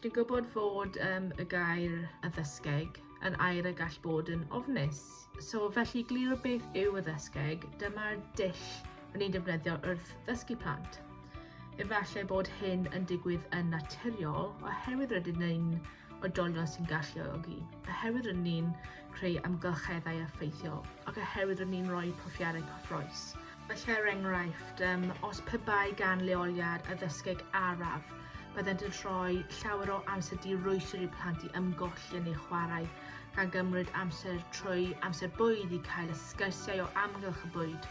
Ni'n gwybod fod y gair addysgeg yn air y gall bod yn ofnus. So felly glir o beth yw addysgeg, dyma'r dull yn ni'n defnyddio wrth ddysgu plant. Efallai bod hyn yn digwydd yn naturiol oherwydd rydyn ni'n oedolion sy'n galluogi, oherwydd rydyn ni'n creu amgylcheddau effeithiol ac oherwydd rydyn ni'n rhoi profiadau cyffrous. Felly er enghraifft, os pe bai gan leoliad addysgeg araf, byddent yn rhoi llawer o amser di-rwysir i plant i ymgolli neu chwarae gan gymryd amser trwy amser bwyd i cael y sgyrsiau o amgylch y bwyd,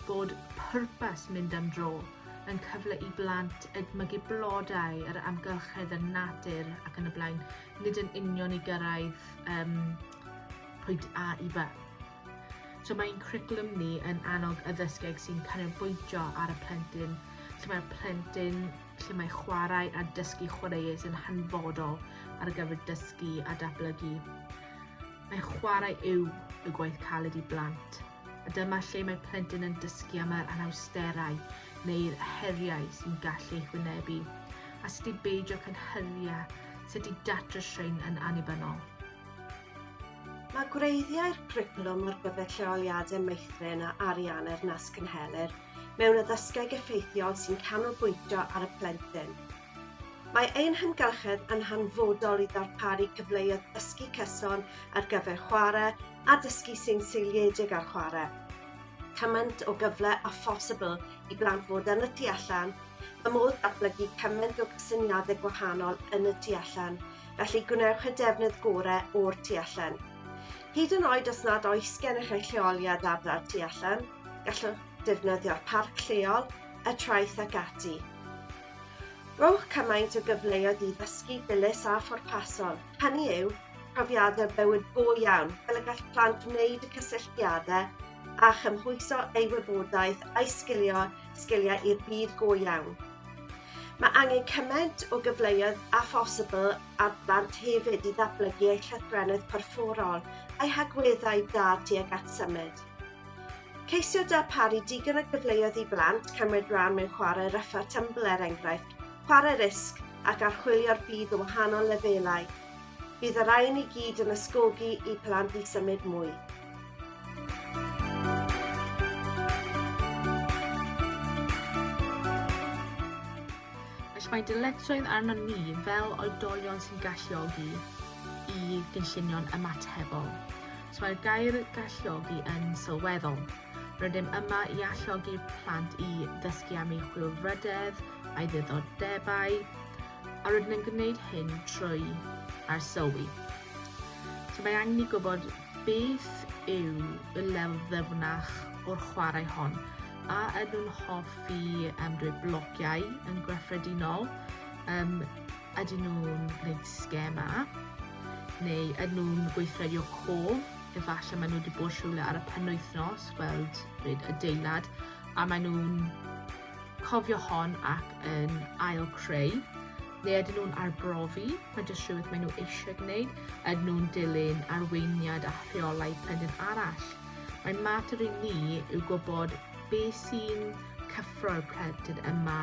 bod pwrpas mynd am dro yn cyfle i blant edmygu blodau ar amgylchedd y natur ac yn y blaen, nid yn union i gyrraedd pwynt A i B. So mae'n cwricwlwm ni yn annog addysgeg sy'n canolbwyntio ar y plentyn, lle mae'r plentyn, lle mae chwarae a dysgu chwaraeus yn hanfodol ar gyfer dysgu a datblygu. Mae chwarae yw y gwaith caled i blant, a dyma lle mae plentyn yn dysgu am yr anawsterau neu'r heriau sy'n gallu eich wynebu, a sut i beidio cynhyrfia, sut i datrys rhain yn annibynnol. Mae gwreiddiau'r cwricwlwm ar gyfer lleoliadau Meithrin a ariennir nas cynhelir mewn addysgeg effeithiol sy'n canolbwyntio ar y plentyn. Mae ein hymgylchedd yn hanfodol i ddarparu cyfleoedd dysgu cyson ar gyfer chwarae a dysgu sy'n seiliedig ar chwarae. Cymaint o gyfle a phosibl i blant fod yn y tu allan, y modd datblygu cymaint o gysyniadau gwahanol yn y tu allan, felly gwnewch y defnydd gorau o'r tu allan. Hyd yn oed os nad oes gennych eich lleoliad ardal tu allan, gallwch defnyddio'r parc lleol, y traeth ac ati. Rowch cymaint o gyfleoedd i ddysgu dilys a phwrpasol. Hynny yw, profiadau bywyd go iawn, fel y gall plant wneud y cysylltiadau a chymhwyso ei wybodaeth a'i sgiliau i'r byd go iawn. Mae angen cymaint o gyfleoedd a phosibl ar blant hefyd i ddatblygu eu llythrennedd corfforol a'i hagweddau da tuag at symud. Ceisio darparu digon o gyfleoedd i blant cymryd rhan mewn chwarae ryffa tymbl er enghraifft, chwarae risg ac archwilio'r byd o wahanol lefelau. Bydd yr rhain i gyd yn ysgogi i plant i symud mwy. Mae dyletswydd arno ni fel oedolion sy'n galluogi i gynllunio'n ymatebol. So mae'r gair galluogi yn sylweddol. Rydym yma i alluogi'r plant i ddysgu am eu chwilfrydedd, a'i ddiddordebau, a rydym yn gwneud hyn trwy ar sylwi. So mae angen i gwybod beth yw y lefel ddyfnach o'r chwarae hon, a ydyn nhw'n hoffi dweud blociau yn gyffredinol, ydyn nhw'n gwneud sgema, neu ydyn nhw'n gweithredio cof, efallai maen nhw wedi bod rhywle ar y penwythnos, gweld adeilad, a maen nhw'n cofio hon ac yn ail creu, neu ydyn nhw'n arbrofi, mae jyst rhywbeth maen nhw eisiau gwneud, ydyn nhw'n dilyn arweiniad a rheolau plentyn arall. Mae'n mater i ni yw gwybod beth sy'n cyffro'r plentyn yma,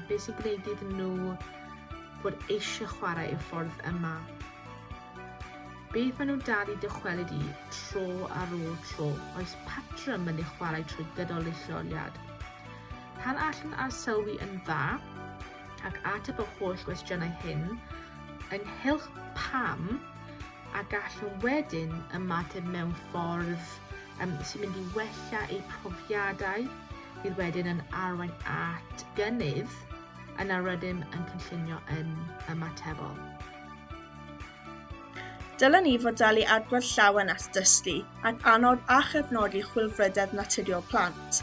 beth sy'n gwneud iddyn nhw fod eisiau chwarae y ffordd yma. Beth maen nhw'n dal i dychwelyd i tro ar ôl tro, oes patrwm yn ei chwarae trwy gydol eu lleoliad. Pan allan ar sylwi yn dda, ac ateb y holl gwestiynau hyn, ynghylch pam, a gallwn wedyn ymateb mewn ffordd sy'n mynd i wella eu profiadau, bydd wedyn yn arwain at gynnydd yna rydym yn cynllunio yn ymatebol. Dylen ni fod dal i agwedd llawen at dysgu ac annog a chefnogi chwilfrydedd naturiol plant,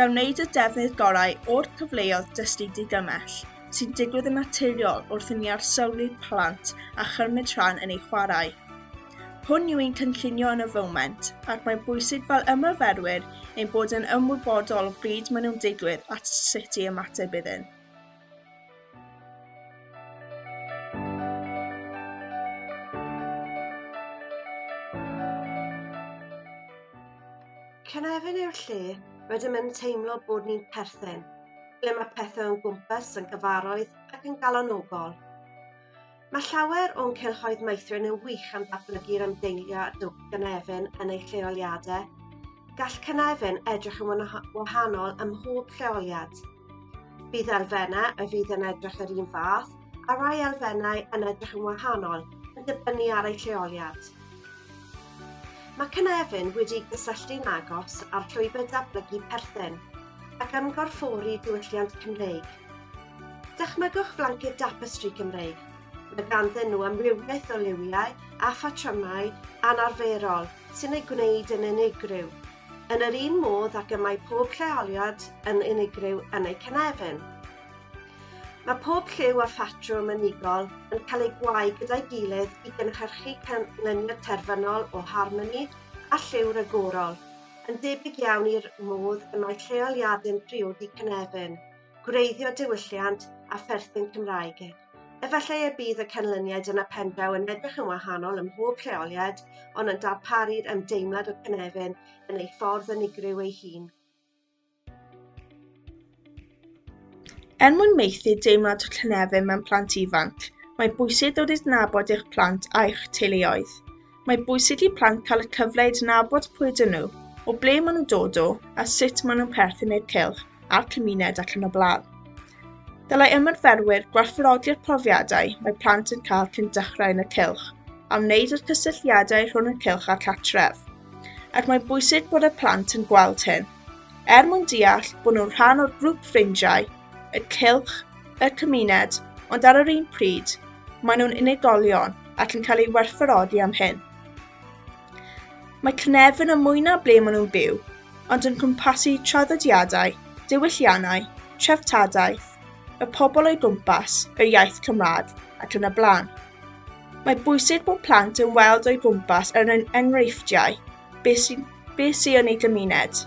gan wneud y defnydd gorau o'r cyfleoedd dysgu digymell sy'n digwydd yn naturiol wrth i ni arsylwi'r plant a chymryd rhan yn ei chwarae. Hwn yw ein cynllunio yn y foment, ac mae'n bwysig fel ymarferwyr ein bod yn ymwybodol o bryd maen nhw'n digwydd at sut i ymateb iddyn. Cynefin yw'r lle rydym yn teimlo bod ni'n perthyn, ble mae pethau o'n gwmpas yn gyfarwydd ac yn galonogol. Mae llawer o'n cylchoedd Meithrin yn wych am ddatblygu'r ymdeiliad o gynefin yn ei lleoliadau. Gall cynefin edrych yn wahanol ym mhob lleoliad. Bydd elfennau y fydd yn edrych yr un fath, a rai elfennau yn edrych yn wahanol yn dibynnu ar ei lleoliad. Mae cynefin wedi gysylltu'n agos ar llwybr datblygu perthyn ac ymgorffori diwylliant Cymreig. Dychmygwch flanced tapestri Cymreig. Mae ganddyn nhw amrywiaeth o liwiau a phatrymau anarferol sy'n ei gwneud yn unigryw, yn yr un modd ac y mae pob lleoliad yn unigryw yn ei cynefin. Mae pob lliw a phatrwm unigol yn cael ei gwau gyda'i gilydd i gynhyrchu canlyniad terfynol o harmoni a lliw ragorol, yn debyg iawn i'r modd y mae lleoliadau'n priodi cynefin, gwreiddio diwylliant a pherthyn Cymraeg. Efallai y bydd y canlyniad yn y pendraw yn edrych yn wahanol ym mhob lleoliad, ond yn darparu'r ymdeimlad o cynefin yn ei ffordd unigryw ei hun. Mwyn meithrin deimlad o cynefin mewn plant ifanc, mae'n bwysig dod i adnabod eich plant a'ch teuluoedd. Mae'n bwysig i plant cael y cyfle i adnabod pwy ydyn nhw, o ble maen nhw'n dod o, a sut maen nhw'n perthyn i'r cylch a'r cymuned ac yn y blaen. Dylai ymarferwyr gwerthfawrogi'r profiadau mae plant yn cael cyn dechrau yn y cylch, a wneud yr cysylltiadau rhwng y cylch a'r cartref, ac mae'n bwysig bod y plant yn gweld hyn, mwyn deall bod nhw'n rhan o'r grŵp ffrindiau, y cylch, y cymuned, ond ar yr un pryd, maen nhw'n unigolion ac yn cael ei werthfawrogi am hyn. Mae cynefin yn mwy na ble maen nhw'n byw, ond yn cwmpasu traddodiadau, diwylliannau, treftadaeth, y pobl o'i gwmpas, y iaith Cymraeg ac yn y blaen. Mae bwysig bod plant yn weld o'i gwmpas yn enghreifftiau beth sy'n yn ei gymuned.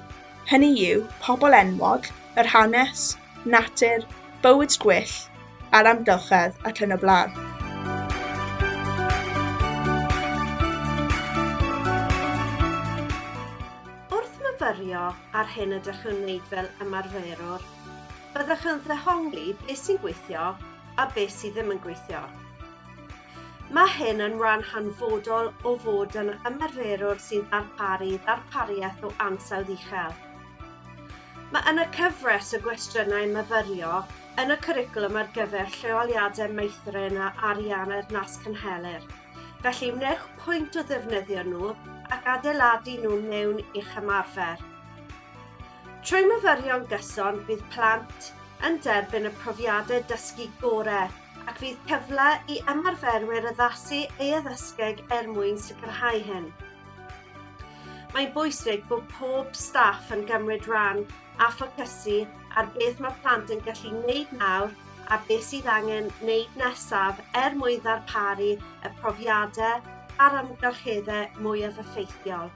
Hynny yw pobl enwog, yr hanes, natur, bywyd gwyllt, a'r amgylchedd ac yn y blaen. Wrth myfyrio ar hyn ydych yn wneud fel ymarferwr, byddwch yn ddehongli beth sy'n gweithio a beth sydd ddim yn gweithio. Mae hyn yn rhan hanfodol o fod yn ymarferwr sy'n darparu ddarpariaeth o ansawdd uchel. Mae yn y cyfres o gwestiynau myfyrio yn y cwricwlwm ar gyfer lleoliadau Meithrin a ariennir nas cynhelir. Felly wnewch pwynt o ddefnyddio nhw ac adeiladu nhw mewn i'ch ymarfer. Trwy myfyrio'n gyson bydd plant yn derbyn y profiadau dysgu gorau ac fydd cyfle i ymarferwyr addasu ei addysgeg mwyn sicrhau hyn. Mae'n bwysig bod pob staff yn gymryd rhan a ffocysu ar beth mae plant yn gallu wneud nawr a beth sydd angen wneud nesaf mwyn ddarparu y profiadau a'r amgylcheddau mwyaf effeithiol.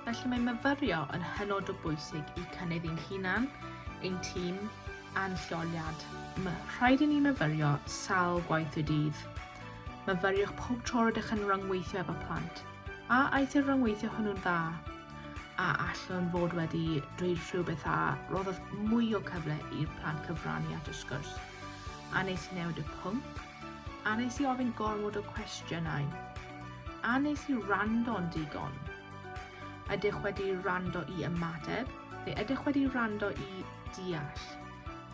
Felly mae myfyrio yn hynod o bwysig i cynnydd ein hunan, ein tîm a'n lleoliad. Rhaid i ni myfyrio sawl gwaith y dydd. Myfyriwch pob tro rydych yn ryngweithio efo plant, a aeth y ryngweithio hwnnw'n dda, a allwn fod wedi dweud rhywbeth a roddodd mwy o cyfle i'r plant cyfrannu at y sgwrs. A nes i newid y pwnc, a nes i ofyn gormod o cwestiynau, a nes i rando'n digon. Ydych wedi rando i ymateb, neu ydych wedi rando i deall.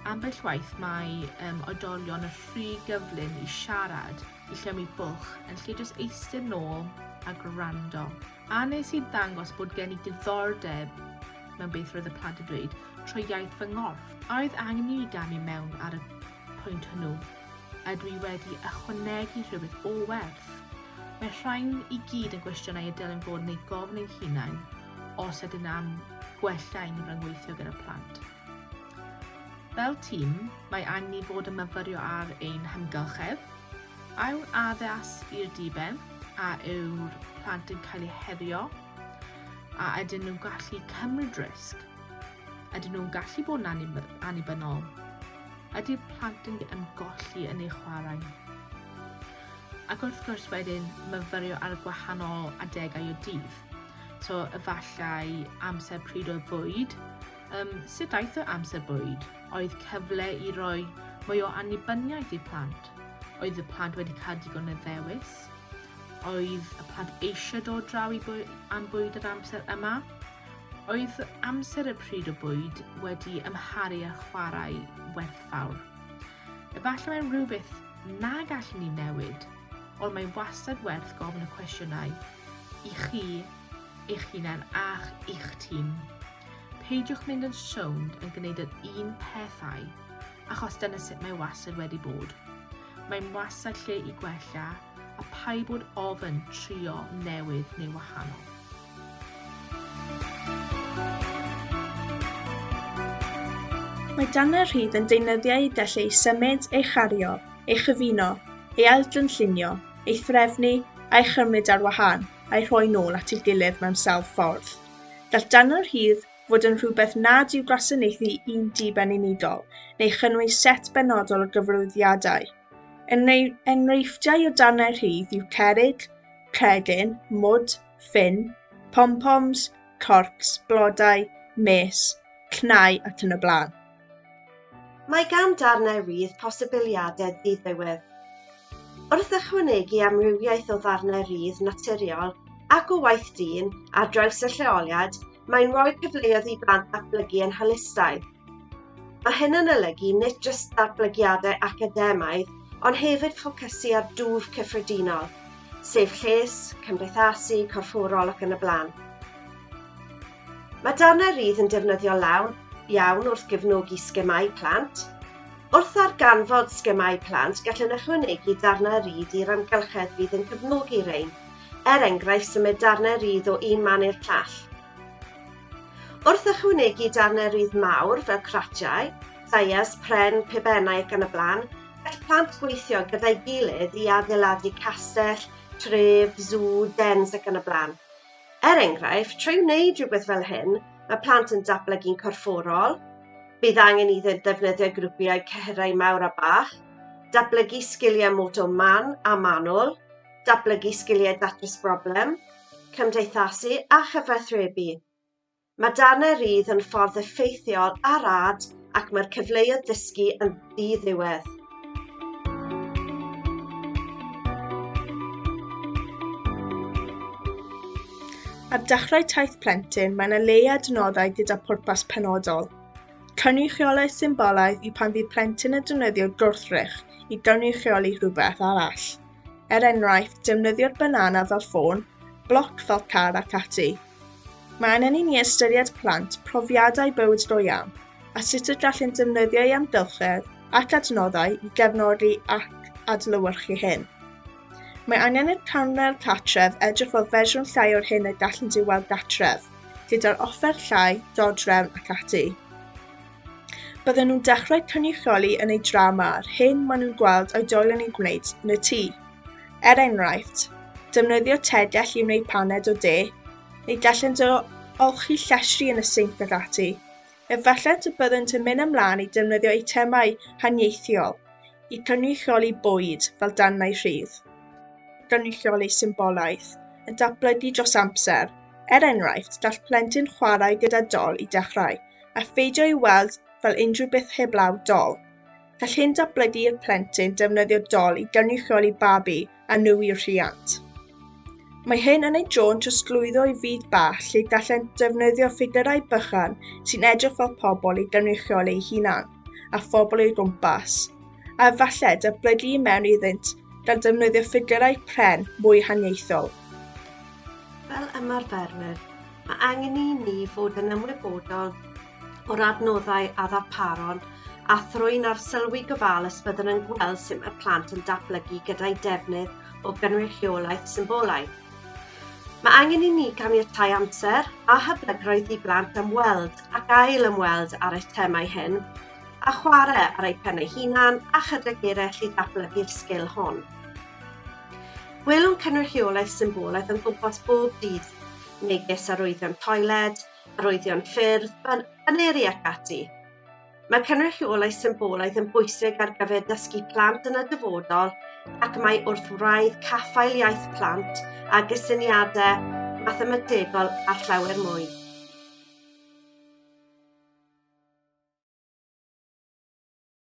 Ambell waith mae oedolion yn rhy gyflym i siarad, i llymu bwlch, yn lle jyst eistedd nôl a gwrando. A nes i ddangos bod gen i diddordeb mewn beth roedd y plant yn dweud trwy iaith fy ngorff. A oedd angen i ganu mewn ar y pwynt hwnnw. Ydw i wedi ychwanegu rhywbeth o werth. Mae rhain i gyd yn gwestiynau y dylen fod neu gofyn ein hunain os ydyn am gwella ein ryngweithio gyda plant. Fel tîm, mae angen i fod yn myfyrio ar ein hymgylchedd, yw'r addas i'r diben a yw'r plant yn cael eu herio, a ydyn nhw'n gallu cymryd risg, ydyn nhw'n gallu bod yn annibynnol, ydy'r plant yn ymgolli yn eu chwarae. Ac wrth gwrs wedyn myfyrio ar gwahanol adegau o dydd. So efallai amser pryd o fwyd. Sut aeth o amser bwyd? Oedd cyfle i roi mwy o annibyniaeth i plant. Oedd y plant wedi cael digon o ddewis? Oedd y plant eisiau dod draw am bwyd yr amser yma? Oedd amser y pryd o bwyd wedi ymharu â chwarae werthfawr? Efallai mae'n rhywbeth na gallwn ni newid, ond mae'n wastad werth gofyn y cwestiynau i chi, eich hunain a'ch eich tîm. Peidiwch mynd yn sownd yn gwneud yr un pethau, achos dyna sut mae wastad wedi bod. Mae'n wastad lle i gwella, a paid bod ofyn trio newydd neu wahanol. Mae darnau rhydd yn deunyddiau i dellu ei symud, ei chario, ei chyfuno, ei aildrynllunio, ei threfnu a'i chymryd ar wahân, a'i rhoi nôl at ei gilydd mewn sawl ffordd. Gall darnau rhydd fod yn rhywbeth nad yw gwasanaethu un diben unigol, neu chynnwys set benodol o gyfarwyddiadau. Enghreifftiau o darnau rhydd yw cerrig, cregyn, mwd, ffyn, pom-poms, corcs, blodau, mes, cnau ac yn y blaen. Mae gan darnau rhydd posibiliadau ddiddiwedd. Wrth ychwanegu amrywiaeth o ddarnau rhydd naturiol ac o waith dyn ar draws y lleoliad, mae'n rhoi cyfleoedd i blant datblygu yn holistaidd. Mae hyn yn olygu nid jyst datblygiadau academaidd, ond hefyd ffocysu ar dwf cyffredinol, sef lles, cymdeithasu, corfforol ac yn y blaen. Mae darnau rhydd yn defnyddio iawn wrth gefnogi sgemau plant. Wrth ddarganfod sgemau plant, gallen ychwanegu darnau rhydd i'r amgylchedd fydd yn cefnogi rhain, enghraifft symud darnau rhydd o un man i'r llall. Wrth ychwanegu darnau rhydd mawr fel cratiau, thaias, pren, pibennau ac yn y blaen, gall plant gweithio gyda'i gilydd i adeiladu castell, tref, zoo, dens ac yn y blaen. Enghraifft, trwy wneud rhywbeth fel hyn, mae plant yn datblygu'n corfforol, bydd angen iddo defnyddio grwpiau cehyrau mawr a bach, datblygu sgiliau moto man a manwl, datblygu sgiliau datrys broblem, cymdeithasu a chyfathrebu. Mae darnau rhydd yn ffordd effeithiol a rad ac mae'r cyfleoedd dysgu yn ddiddiwedd. Ar dechrau taith plentyn, mae'n leia adnoddau gyda pwrpas penodol. Cynrychiolaeth symbolaidd yw pan fydd plentyn yn defnyddio gwrthrych i gynrychioli rhywbeth arall. Enghraifft, defnyddio'r banana fel ffôn, bloc fel car ac ati. Mae angen i ni ystyried plant profiadau bywyd go iawn, a sut y gallwn defnyddio ei amgylchedd ac adnoddau i gefnogi ac adlewyrchu hyn. Mae angen i'r canran cartref edrych fel fersiwn llai o'r hyn y gallent ei weld gartref, gyda'r offer llai, dodrefn ac ati. Bydden nhw'n dechrau cynrychioli yn ei drama ar hyn maen nhw'n gweld oedolion ei gwneud yn y tŷ. Enghraifft, defnyddio tegell i wneud paned o de, neu gallent olchi llestri yn y sinc ac ati. Efallent y byddent yn mynd ymlaen i defnyddio eitemau haniaethiol i cynrychioli bwyd fel darnau rhydd. Gynrychioli symbolaeth yn datblygu dros amser. Enghraifft, gall plentyn chwarae gyda dol i dechrau, a pheidio ei weld fel unrhyw beth heblaw dol. Gall hyn datblygu i'r plentyn defnyddio dol i gynrychioli babi a nhw i'r rhiant. Mae hyn yn ei dron trosglwyddo i fyd bach lle gallent defnyddio ffigurau bychan sy'n edrych fel pobl i gynrychioli eu hunan a phobl o'i gwmpas, a efallai datblygu i mewn iddynt gan defnyddio ffigurau pren mwy haniaethol. Fel ymarferwyr, mae angen i ni fod yn ymwybodol o'r adnoddau a ddarparon a thrwyn ar sylwi gofalus byddwn yn gweld sut mae plant yn datblygu gyda'i defnydd o gynrychiolaeth symbolaidd. Mae angen i ni ganiatáu amser a hyblygrwydd i blant ymweld ac ail ymweld ar eitemau hyn, a chwarae ar eu pennau hunan a chydig eraill i datblygu'r sgil hon. Gwelwn cynrychiolaeth symbolaidd yn gwmpas bob dydd, megis arwyddion toiled, arwyddion ffyrdd, baneri ac ati. Mae cynrychiolaeth symbolaidd yn bwysig ar gyfer dysgu plant yn y dyfodol ac mae wrth wraidd caffael iaith plant a gysyniadau mathemategol a llawer mwy.